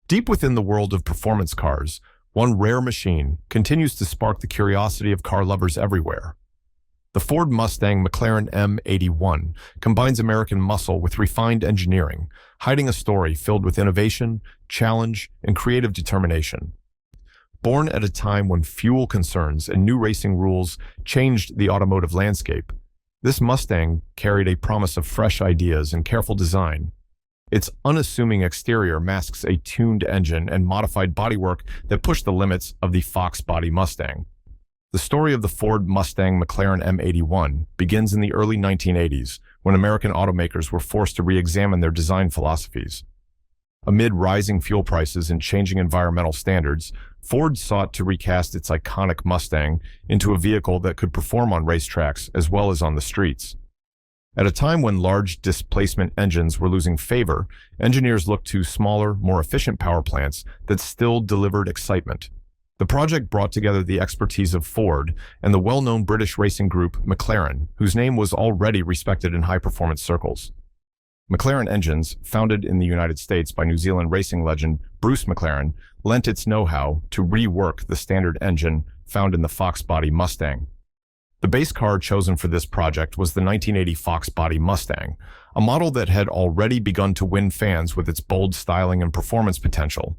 Deep within the world of performance cars, one rare machine continues to spark the curiosity of car lovers everywhere. The Ford Mustang McLaren M81 combines American muscle with refined engineering, hiding a story filled with innovation, challenge, and creative determination. Born at a time when fuel concerns and new racing rules changed the automotive landscape, this Mustang carried a promise of fresh ideas and careful design. Its unassuming exterior masks a tuned engine and modified bodywork that pushed the limits of the Fox body Mustang. The story of the Ford Mustang McLaren M81 begins in the early 1980s, when American automakers were forced to re-examine their design philosophies. Amid rising fuel prices and changing environmental standards, Ford sought to recast its iconic Mustang into a vehicle that could perform on racetracks as well as on the streets. At a time when large displacement engines were losing favor, engineers looked to smaller, more efficient power plants that still delivered excitement. The project brought together the expertise of Ford and the well-known British racing group McLaren, whose name was already respected in high-performance circles. McLaren Engines, founded in the United States by New Zealand racing legend Bruce McLaren, lent its know-how to rework the standard engine found in the Fox body Mustang. The base car chosen for this project was the 1980 Fox body Mustang, a model that had already begun to win fans with its bold styling and performance potential.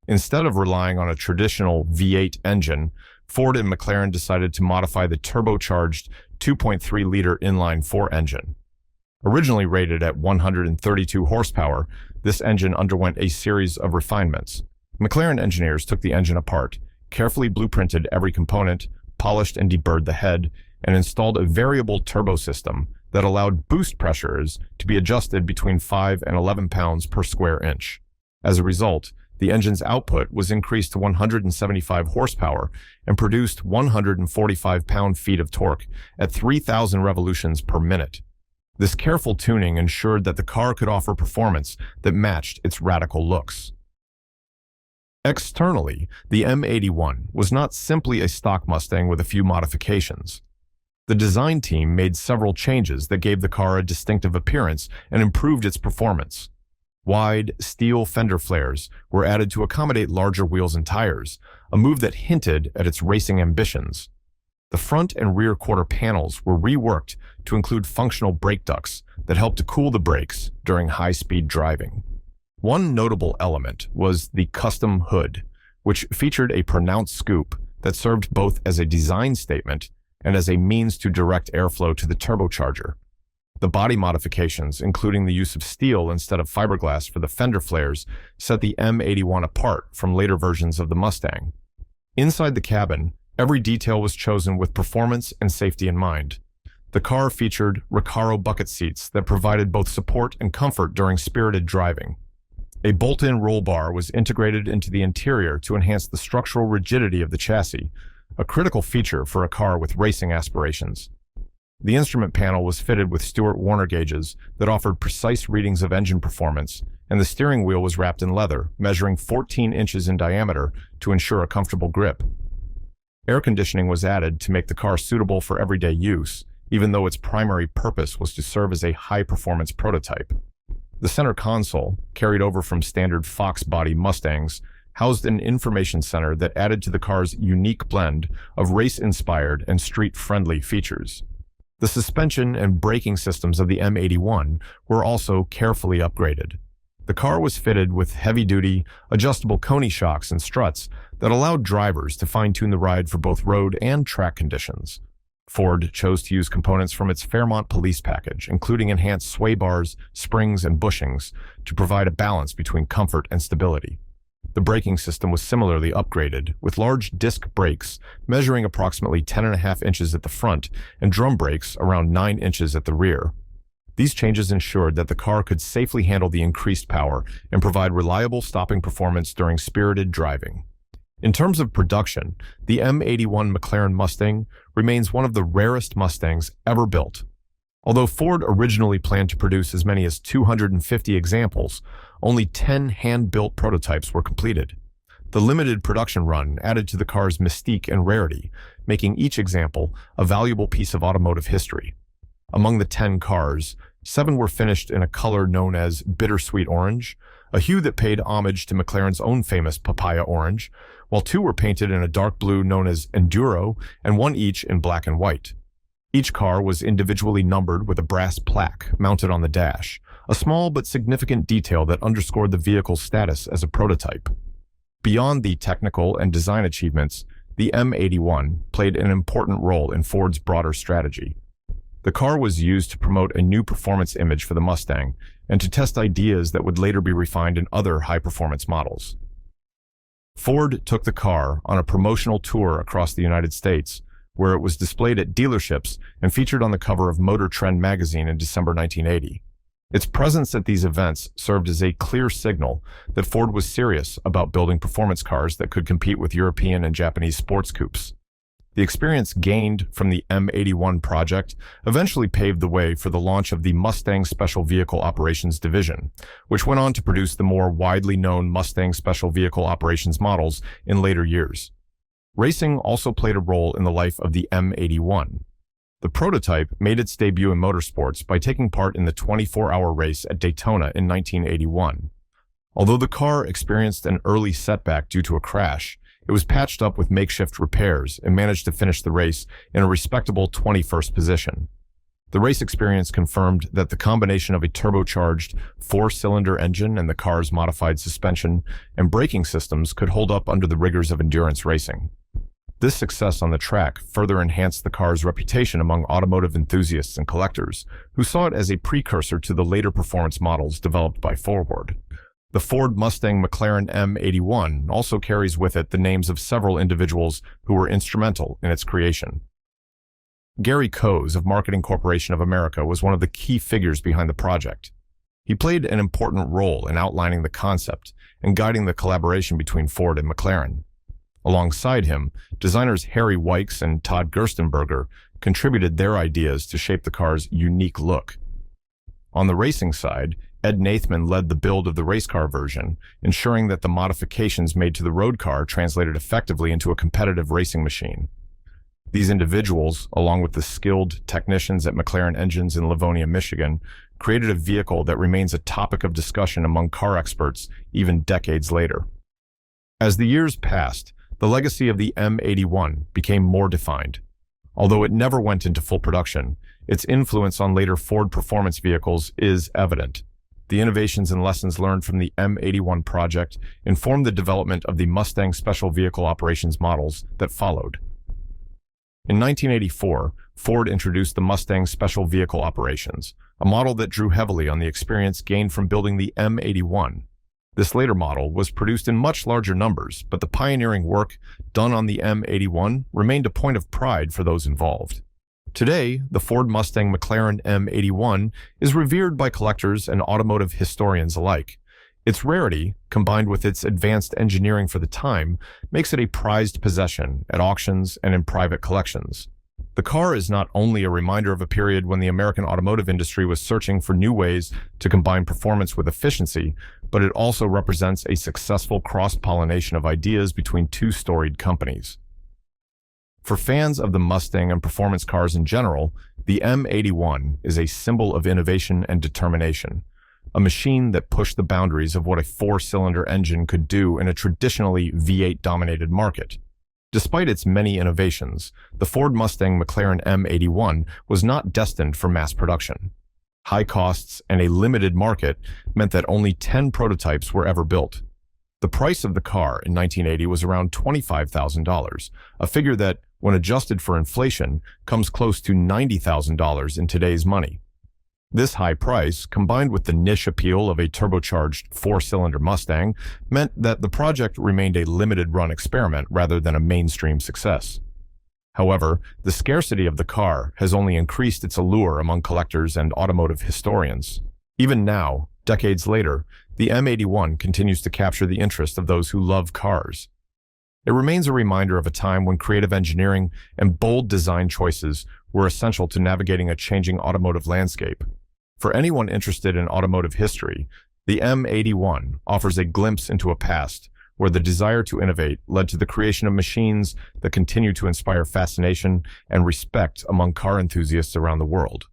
Instead of relying on a traditional V8 engine, Ford and McLaren decided to modify the turbocharged 2.3-liter inline-four engine. Originally rated at 132 horsepower, this engine underwent a series of refinements. McLaren engineers took the engine apart, carefully blueprinted every component, polished and deburred the head, and installed a variable turbo system that allowed boost pressures to be adjusted between 5 and 11 pounds per square inch. As a result, the engine's output was increased to 175 horsepower and produced 145 pound-feet of torque at 3,000 revolutions per minute. This careful tuning ensured that the car could offer performance that matched its radical looks. Externally, the M81 was not simply a stock Mustang with a few modifications. The design team made several changes that gave the car a distinctive appearance and improved its performance. Wide, steel fender flares were added to accommodate larger wheels and tires, a move that hinted at its racing ambitions. The front and rear quarter panels were reworked to include functional brake ducts that helped to cool the brakes during high-speed driving. One notable element was the custom hood, which featured a pronounced scoop that served both as a design statement and as a means to direct airflow to the turbocharger. The body modifications, including the use of steel instead of fiberglass for the fender flares, set the M81 apart from later versions of the Mustang. Inside the cabin, every detail was chosen with performance and safety in mind. The car featured Recaro bucket seats that provided both support and comfort during spirited driving. A bolt-in roll bar was integrated into the interior to enhance the structural rigidity of the chassis, a critical feature for a car with racing aspirations. The instrument panel was fitted with Stewart Warner gauges that offered precise readings of engine performance, and the steering wheel was wrapped in leather, measuring 14 inches in diameter to ensure a comfortable grip. Air conditioning was added to make the car suitable for everyday use, even though its primary purpose was to serve as a high-performance prototype. The center console, carried over from standard Fox body Mustangs, housed an information center that added to the car's unique blend of race-inspired and street-friendly features. The suspension and braking systems of the M81 were also carefully upgraded. The car was fitted with heavy-duty, adjustable Coney shocks and struts that allowed drivers to fine-tune the ride for both road and track conditions. Ford chose to use components from its Fairmont police package, including enhanced sway bars, springs, and bushings, to provide a balance between comfort and stability. The braking system was similarly upgraded, with large disc brakes measuring approximately 10.5 inches at the front and drum brakes around 9 inches at the rear. These changes ensured that the car could safely handle the increased power and provide reliable stopping performance during spirited driving. In terms of production, the M81 McLaren Mustang remains one of the rarest Mustangs ever built. Although Ford originally planned to produce as many as 250 examples, only 10 hand-built prototypes were completed. The limited production run added to the car's mystique and rarity, making each example a valuable piece of automotive history. Among the 10 cars, 7 were finished in a color known as bittersweet orange, a hue that paid homage to McLaren's own famous papaya orange, while two were painted in a dark blue known as Enduro and one each in black and white. Each car was individually numbered with a brass plaque mounted on the dash, a small but significant detail that underscored the vehicle's status as a prototype. Beyond the technical and design achievements, the M81 played an important role in Ford's broader strategy. The car was used to promote a new performance image for the Mustang and to test ideas that would later be refined in other high-performance models. Ford took the car on a promotional tour across the United States, where it was displayed at dealerships and featured on the cover of Motor Trend magazine in December 1980. Its presence at these events served as a clear signal that Ford was serious about building performance cars that could compete with European and Japanese sports coupes. The experience gained from the M81 project eventually paved the way for the launch of the Mustang Special Vehicle Operations Division, which went on to produce the more widely known Mustang Special Vehicle Operations models in later years. Racing also played a role in the life of the M81. The prototype made its debut in motorsports by taking part in the 24-hour race at Daytona in 1981. Although the car experienced an early setback due to a crash, it was patched up with makeshift repairs and managed to finish the race in a respectable 21st position. The race experience confirmed that the combination of a turbocharged four-cylinder engine and the car's modified suspension and braking systems could hold up under the rigors of endurance racing. This success on the track further enhanced the car's reputation among automotive enthusiasts and collectors, who saw it as a precursor to the later performance models developed by Ford. The Ford Mustang McLaren M81 also carries with it the names of several individuals who were instrumental in its creation. Gary Coase of Marketing Corporation of America was one of the key figures behind the project. He played an important role in outlining the concept and guiding the collaboration between Ford and McLaren. Alongside him, designers Harry Wykes and Todd Gerstenberger contributed their ideas to shape the car's unique look. On the racing side, Ed Nathman led the build of the race car version, ensuring that the modifications made to the road car translated effectively into a competitive racing machine. These individuals, along with the skilled technicians at McLaren Engines in Livonia, Michigan, created a vehicle that remains a topic of discussion among car experts even decades later. As the years passed, the legacy of the M81 became more defined. Although it never went into full production, its influence on later Ford performance vehicles is evident. The innovations and lessons learned from the M81 project informed the development of the Mustang Special Vehicle Operations models that followed. In 1984, Ford introduced the Mustang Special Vehicle Operations, a model that drew heavily on the experience gained from building the M81. This later model was produced in much larger numbers, but the pioneering work done on the M81 remained a point of pride for those involved. Today, the Ford Mustang McLaren M81 is revered by collectors and automotive historians alike. Its rarity, combined with its advanced engineering for the time, makes it a prized possession at auctions and in private collections. The car is not only a reminder of a period when the American automotive industry was searching for new ways to combine performance with efficiency, but it also represents a successful cross-pollination of ideas between two storied companies. For fans of the Mustang and performance cars in general, the M81 is a symbol of innovation and determination, a machine that pushed the boundaries of what a four-cylinder engine could do in a traditionally V8-dominated market. Despite its many innovations, the Ford Mustang McLaren M81 was not destined for mass production. High costs and a limited market meant that only 10 prototypes were ever built. The price of the car in 1980 was around $25,000, a figure that, when adjusted for inflation, comes close to $90,000 in today's money. This high price, combined with the niche appeal of a turbocharged four-cylinder Mustang, meant that the project remained a limited-run experiment rather than a mainstream success. However, the scarcity of the car has only increased its allure among collectors and automotive historians. Even now, decades later, the M81 continues to capture the interest of those who love cars. It remains a reminder of a time when creative engineering and bold design choices were essential to navigating a changing automotive landscape. For anyone interested in automotive history, the M81 offers a glimpse into a past where the desire to innovate led to the creation of machines that continue to inspire fascination and respect among car enthusiasts around the world.